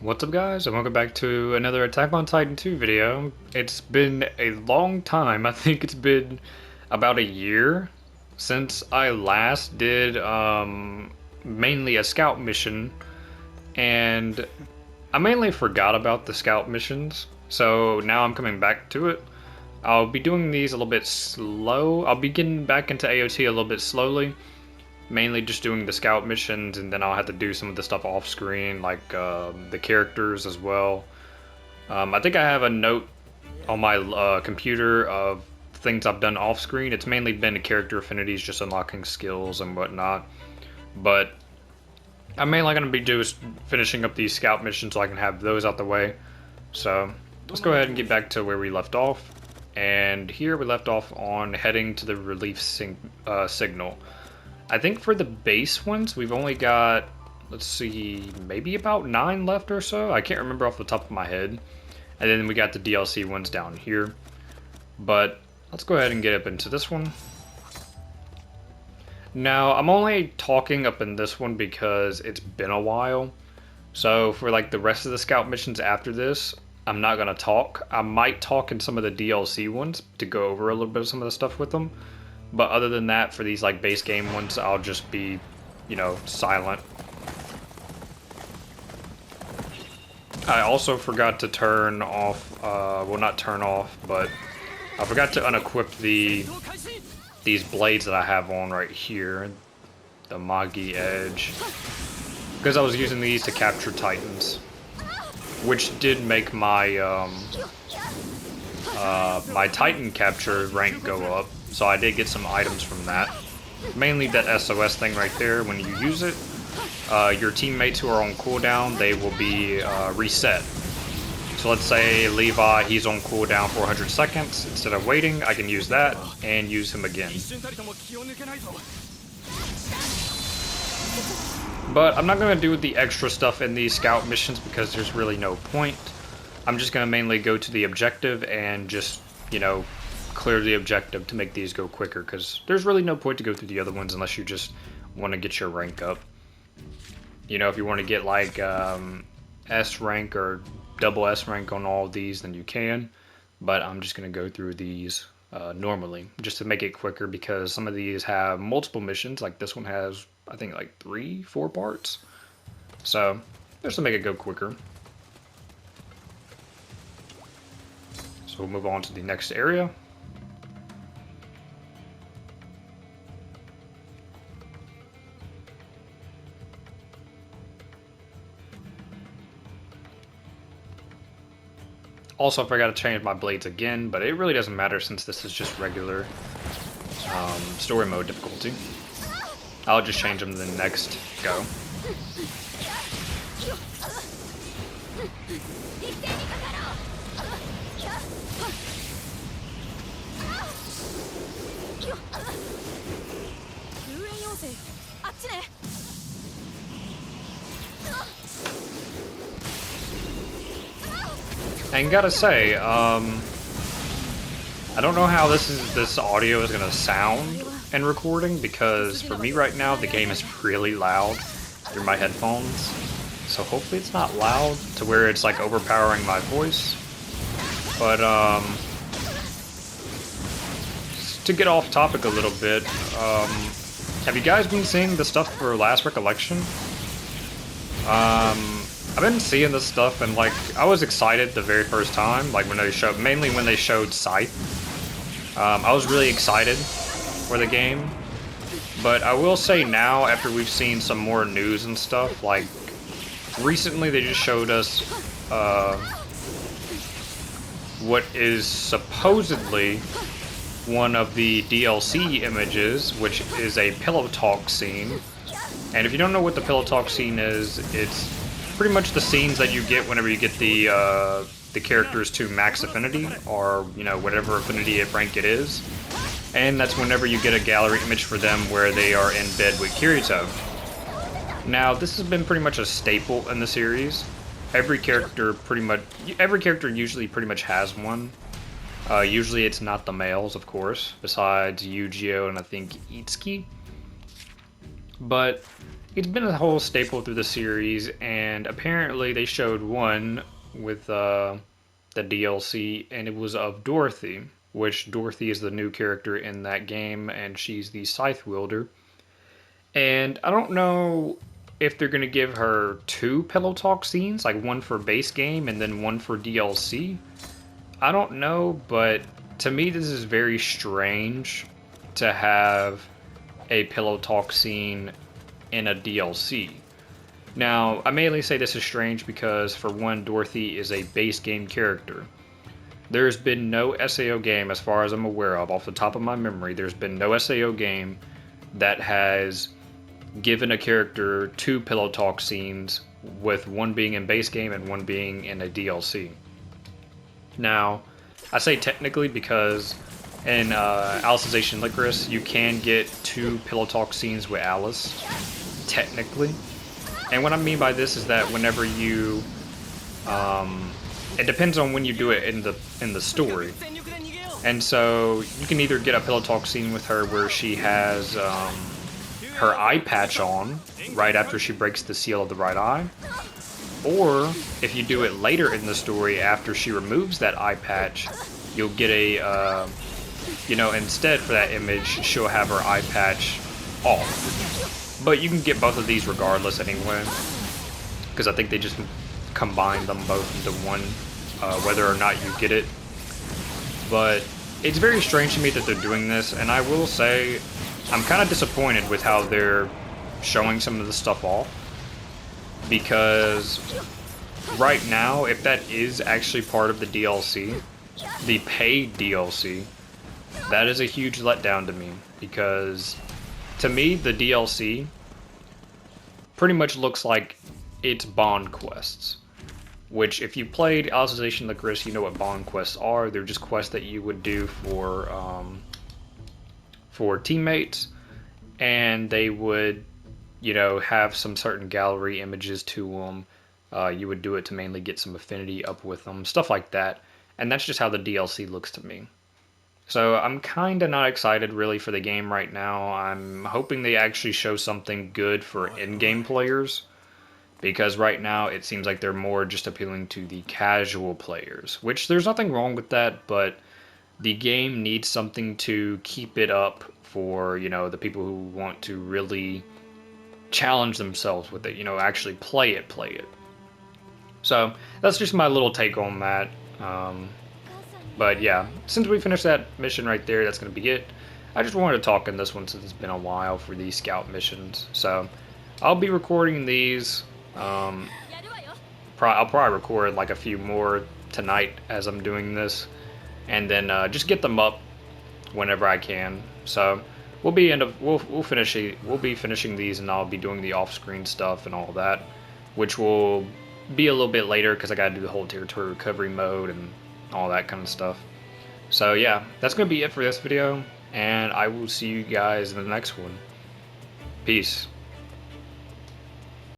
What's up guys, and welcome back to another Attack on Titan 2 video. It's been a long time. I think it's been about a year since I last did mainly a scout mission, and I mainly forgot about the scout missions, so now I'm coming back to it. I'll be doing these a little bit slow. I'll be getting back into AOT a little bit slowly, mainly just doing the scout missions, and then I'll have to do some of the stuff off screen, like the characters as well. I think I have a note on my computer of things I've done off screen. It's mainly been character affinities, just unlocking skills and whatnot. But I'm mainly going to be just finishing up these scout missions so I can have those out the way. So let's go ahead and get back to where we left off. And here we left off on heading to the relief signal. I think for the base ones, we've only got, let's see, maybe about 9 left or so. I can't remember off the top of my head. And then we got the DLC ones down here. But let's go ahead and get up into this one. Now, I'm only talking up in this one because it's been a while. So for like the rest of the scout missions after this, I'm not going to talk. I might talk in some of the DLC ones to go over a little bit of some of the stuff with them. But other than that, for these like base game ones, I'll just be, you know, silent. I also forgot to turn off, well not turn off, but I forgot to unequip these blades that I have on right here. The Magi Edge. Because I was using these to capture Titans. Which did make my, my Titan capture rank go up. So I did get some items from that. Mainly that SOS thing right there. When you use it, your teammates who are on cooldown, they will be reset. So let's say Levi, he's on cooldown for 100 seconds. Instead of waiting, I can use that and use him again. But I'm not going to do the extra stuff in these scout missions because there's really no point. I'm just going to mainly go to the objective and just, you know, clear the objective to make these go quicker, because there's really no point to go through the other ones unless you just want to get your rank up. You know, if you want to get like S rank or double S rank on all of these, then you can, but I'm just going to go through these normally just to make it quicker, because some of these have multiple missions. Like this one has, I think, like 3-4 parts, so just to make it go quicker. So we'll move on to the next area. Also, I forgot to change my blades again, but it really doesn't matter since this is just regular story mode difficulty. I'll just change them to the next go. And gotta say, I don't know how this audio is gonna sound in recording, because for me right now the game is really loud through my headphones. So hopefully it's not loud to where it's like overpowering my voice. But to get off topic a little bit, have you guys been seeing the stuff for Last Recollection? I've been seeing this stuff, and like I was excited the very first time, like when they showed, mainly when they showed Scythe. I was really excited for the game, but I will say now, after we've seen some more news and stuff, like recently they just showed us what is supposedly one of the DLC images, which is a pillow talk scene. And if you don't know what the pillow talk scene is, it's pretty much the scenes that you get whenever you get the characters to max affinity, or you know, whatever affinity rank it is. And that's whenever you get a gallery image for them where they are in bed with Kirito. Now, this has been pretty much a staple in the series. Every character usually pretty much has one. Usually it's not the males, of course, besides Yu-Gi-Oh and I think Itsuki. But it's been a whole staple through the series, and apparently they showed one with the DLC, and it was of Dorothy, which Dorothy is the new character in that game, and she's the Scythe wielder. And I don't know if they're gonna give her two Pillow Talk scenes, like one for base game and then one for DLC. I don't know, but to me this is very strange to have a Pillow Talk scene in a DLC. Now, I mainly say this is strange because, for one, Dorothy is a base game character. There's been no SAO game, as far as I'm aware of, off the top of my memory, there's been no SAO game that has given a character two Pillow Talk scenes, with one being in base game and one being in a DLC. Now, I say technically because in Alicization Lycoris, you can get two Pillow Talk scenes with Alice, technically. And what I mean by this is that whenever you, it depends on when you do it in the story. And so you can either get a Pillow Talk scene with her where she has her eye patch on right after she breaks the seal of the right eye, or if you do it later in the story after she removes that eye patch, you'll get a, instead for that image, she'll have her eye patch off. But you can get both of these regardless anyway, because I think they just combine them both into one, whether or not you get it. But it's very strange to me that they're doing this, and I will say I'm kind of disappointed with how they're showing some of the stuff off, because right now, if that is actually part of the DLC, the paid DLC, that is a huge letdown to me, because to me, the DLC pretty much looks like it's Bond quests. Which, if you played Alicization Lycoris, you know what Bond quests are. They're just quests that you would do for teammates, and they would, have some certain gallery images to them. You would do it to mainly get some affinity up with them, stuff like that. And that's just how the DLC looks to me. So I'm kind of not excited really for the game right now. I'm hoping they actually show something good for in-game players, because right now it seems like they're more just appealing to the casual players, which there's nothing wrong with that, but the game needs something to keep it up for, the people who want to really challenge themselves with it, actually play it. So that's just my little take on that. But yeah, since we finished that mission right there, that's going to be it. I just wanted to talk in this one since it's been a while for these scout missions. So I'll be recording these. I'll probably record like a few more tonight as I'm doing this, and then just get them up whenever I can. So we'll be finishing these, and I'll be doing the off-screen stuff and all that, which will be a little bit later because I got to do the whole territory recovery mode and all that kind of stuff. So yeah, that's gonna be it for this video, and I will see you guys in the next one. Peace.